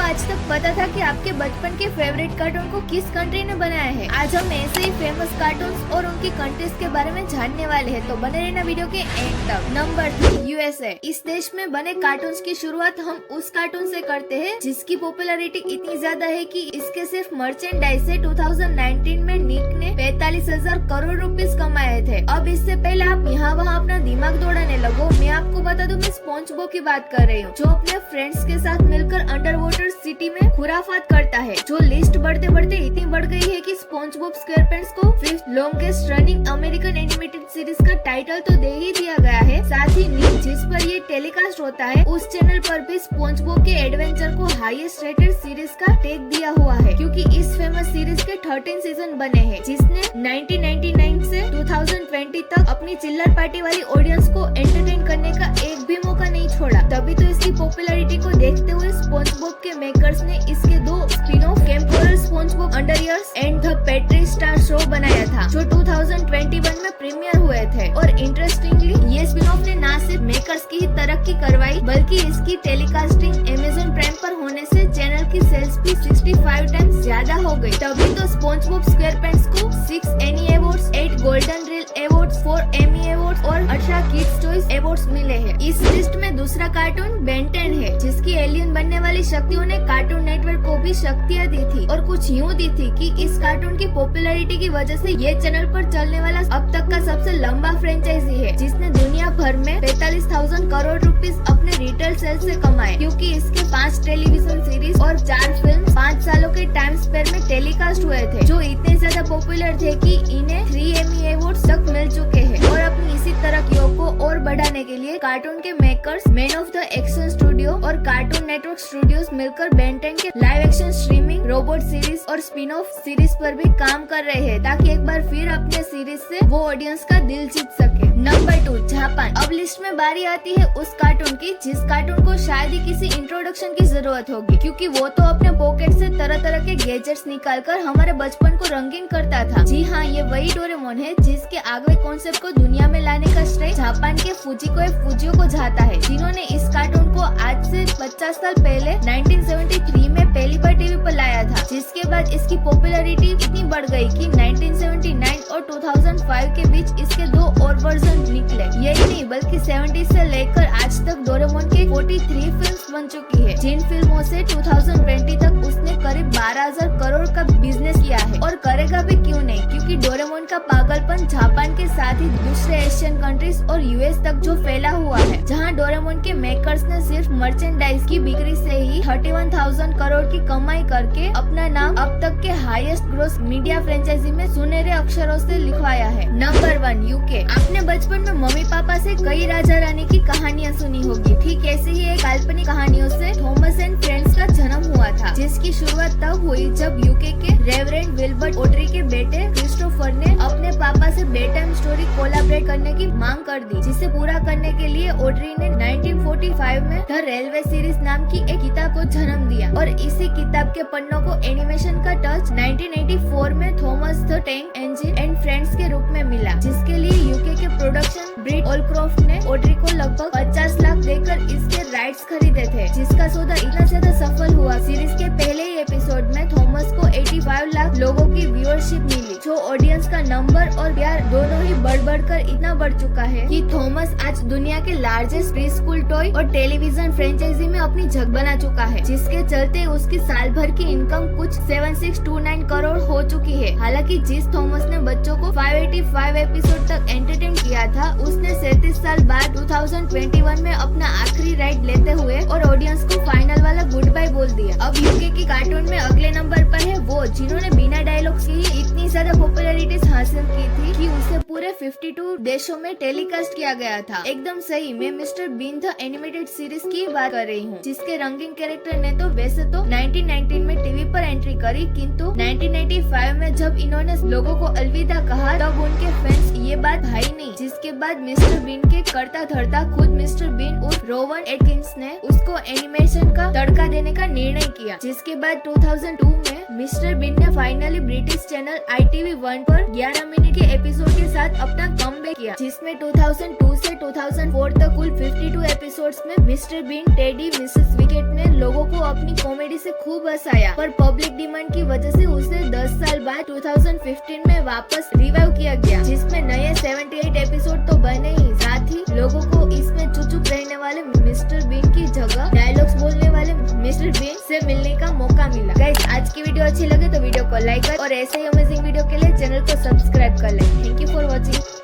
आज तक पता था कि आपके बचपन के फेवरेट कार्टून को किस कंट्री ने बनाया है? आज हम ऐसे ही फेमस कार्टून्स और उनकी कंट्रीज के बारे में जानने वाले हैं, तो बने रहना वीडियो के एंड तक। Number 3, USA. इस देश में बने कार्टून्स की शुरुआत हम उस कार्टून से करते हैं जिसकी पॉपुलैरिटी इतनी ज्यादा है कि इसके सिर्फ मर्चेंडाइज से 2019 में निक ने 45,000 करोड़ रुपीस कमाए थे। अब इससे पहले आप यहाँ वहाँ अपना दिमाग दौड़ाने लगो, मैं आपको बता दूं, मैं स्पॉन्जबॉब की बात कर रही हूँ, जो अपने फ्रेंड्स के साथ मिलकर अंडर वाटर सिटी में खुराफात करता है। जो लिस्ट बढ़ते बढ़ते इतनी बढ़ गई है कि स्पॉन्जबॉब स्क्वेयरपैंट्स को 5th longest running American animated series का टाइटल तो दे ही दिया गया है। साथ ही निक जिस पर ये टेलीकास्ट होता है उस चैनल पर भी स्पॉन्जबॉब के एडवेंचर को हाईएस्ट रेटेड सीरीज का टैग दिया हुआ है, क्योंकि इस फेमस सीरीज के 13 सीजन बने हैं, जिसने 1999 से 2020 तक अपनी चिल्लर पार्टी वाली ऑडियंस को एंटरटेन करने का एक भी मौका नहीं छोड़ा। तभी तो इसकी पॉपुलैरिटी को देखते हुए स्पॉन्जबॉब के मेकर्स ने इसके 2 spin off camp horror SpongeBob under years and the petri star show बनाया था, जो 2021 में प्रीमियर हुए थे। और इंटरेस्टिंगली ये स्पिन ऑफ ने न सिर्फ मेकर्स की ही तरक्की करवाई, बल्कि इसकी टेलीकास्टिंग Amazon प्राइम पर होने से चैनल की सेल्स भी 65 टाइम्स ज्यादा हो गई। तभी तो स्पॉन्जबॉब स्क्वेयरपैंट्स को 6 any awards, 8 golden reel awards, 4 Emmy awards और 18 किड्स चॉइस अवार्ड्स मिले हैं। इस लिस्ट में दूसरा कार्टून बेन 10 है, जिसकी एलियन बनने वाली शक्तियों ने कार्टून नेटवर्क को भी शक्तियाँ दी थी, और कुछ यूँ दी थी कि इस कार्टून की पॉपुलैरिटी की वजह से ये चैनल पर चलने वाला अब तक का सबसे लंबा फ्रेंचाइजी है, जिसने दुनिया भर में 45,000 करोड़ रुपीस अपने रिटेल सेल से कमाए, क्योंकि इसके 5 टेलीविजन सीरीज और 4 फिल्म 5 सालों के टाइम स्पेन में टेलीकास्ट हुए थे, जो इतने ज्यादा पॉपुलर थे कि इन्हें 3 एमी अवार्ड्स तक मिल चुके हैं। और अपनी इसी तरक्कियों को और बढ़ाने के लिए कार्टून के makers man of the action studio और कार्टून नेटवर्क स्टूडियोज मिलकर बेन 10 के live action streaming, robot series और स्पिन ऑफ सीरीज पर भी काम कर रहे हैं, ताकि एक बार फिर अपने सीरीज से वो ऑडियंस का दिल जीत सके। Number 2, Japan. अब लिस्ट में बारी आती है उस कार्टून की जिस कार्टून को शायद ही किसी इंट्रोडक्शन की जरूरत होगी, क्योंकि वो तो अपने पॉकेट से तरह तरह के गैजेट्स निकालकर हमारे बचपन को रंगीन करता था। जी हाँ, ये वही डोरेमोन है जिसके आगे कॉन्सेप्ट को दुनिया में लाने का श्रेय जापान के फुजियो को जाता है, जिन्होंने इस कार्टून को आज से 50 साल पहले 1973 में पहली बार टीवी पर लाया था, जिसके बाद इसकी पॉपुलैरिटी इतनी बढ़ गई कि 1979 और 2005 के बीच इसके 2 और वर्जन निकले। यही नहीं बल्कि 70 से लेकर आज तक डोरेमोन के 43 फिल्म्स बन चुकी है, जिन फिल्मों से 2020 तक उसने करीब 12,000 करोड़ का बिजनेस किया है। और करेगा भी क्यों नहीं, क्योंकि डोरेमोन का पागलपन जापान के साथ ही दूसरे एशियन कंट्रीज और यूएस तक जो फैला हुआ है, जहां डोरेमोन के मेकर्स ने सिर्फ मर्चेंडाइज की बिक्री से ही 31,000 करोड़ की कमाई करके अपना नाम अब तक के हाईएस्ट ग्रोस मीडिया फ्रेंचाइजी में सुनहरे अक्षरों से लिखवाया है। Number 1, UK. आपने बचपन में मम्मी पापा से कई राजा रानी की कहानियाँ सुनी होगी, ठीक ऐसे ही एक काल्पनिक कहानियों से थॉमस एंड फ्रेंड्स का जन्म हुआ था, जिसकी शुरुआत तब हुई जब यूके के रेवरेंड विल्बर्ट ऑड्री के बेटे क्रिस्टोफर ने अपने पापा से बेड टाइम स्टोरी कोलैबोरेट करने की मांग कर दी, जिसे पूरा करने के लिए ऑड्री ने 1945 में द रेलवे सीरीज नाम की एक किताब को जन्म दिया, और इसी किताब के पन्नों को एनिमेशन का टच 1984 में Thomas the tank engine and friends के रूप में मिला, जिसके लिए यूके के प्रोडक्शन ब्रिट ओलक्रॉफ्ट ने ऑड्री को लगभग 50 लाख देकर इसके राइट्स खरीदे थे, जिसका सौदा इतना ज्यादा सफल हुआ। सीरीज के पहले ही एपिसोड में थॉमस को 85 लाख लोगों की व्यूअरशिप मिली, जो ऑडियंस का नंबर और प्यार दोनों ही बढ़कर इतना बढ़ चुका है कि थॉमस आज दुनिया के लार्जेस्ट प्री स्कूल टॉय और टेलीविजन फ्रेंचाइजी में अपनी जगह बना चुका है, जिसके चलते उसकी साल भर की इनकम कुछ 7629 करोड़ हो चुकी है। हालांकि जिस थॉमस ने बच्चों को 585 एपिसोड तक एंटरटेन किया था, उसने 37 साल बाद 2021 में अपना आखिरी राइड लेते हुए और ऑडियंस को फाइनल वाला गुड बाय बोल दिया। अब यूके की कार्टून में अगले नंबर पर है वो जिन्होंने बिना डायलॉग्स की ही इतनी ज्यादा पॉपुलैरिटी हासिल की थी कि उसे पूरे 52 देशों में टेलीकास्ट किया गया था। एकदम सही, मैं Mister Bean the animated series की बात कर रही हूँ, जिसके रंगीन कैरेक्टर ने तो वैसे तो 1919 में टीवी पर एंट्री करी, किंतु 1985 में जब इन्होंने लोगों को अलविदा कहा, तब उनके फैंस ये बात भाई नहीं, जिसके बाद मिस्टर बीन के करता धरता खुद मिस्टर बीन उर्फ रोवन एटकिंस ने उसको एनिमेशन का तड़का देने का निर्णय किया, जिसके बाद 2002 में मिस्टर बीन ने फाइनली ब्रिटिश चैनल ITV1 पर 11 मिनट के एपिसोड के साथ साथ अपना कमबैक किया, जिसमें 2002 से 2004 तक कुल 52 एपिसोड्स में Mister Bean, Teddy, Mrs Wicket ने लोगों को अपनी कॉमेडी से खूब हंसाया, पर पब्लिक डिमांड की वजह से उसे 10 साल बाद 2015 में वापस रिवाइव किया गया, जिसमें नए 78 एपिसोड तो बने ही, साथ ही लोगों को इसमें चुप रहने वाले मिस्टर बीन की जगह डायलॉग्स बोलने वाले मिस्टर बीन से मिलने का मौका मिला। गाइस, आज की वीडियो अच्छी लगे तो वीडियो को लाइक कर और ऐसे ही अमेजिंग वीडियो के लिए चैनल को सब्सक्राइब कर लें। Thank you for watching.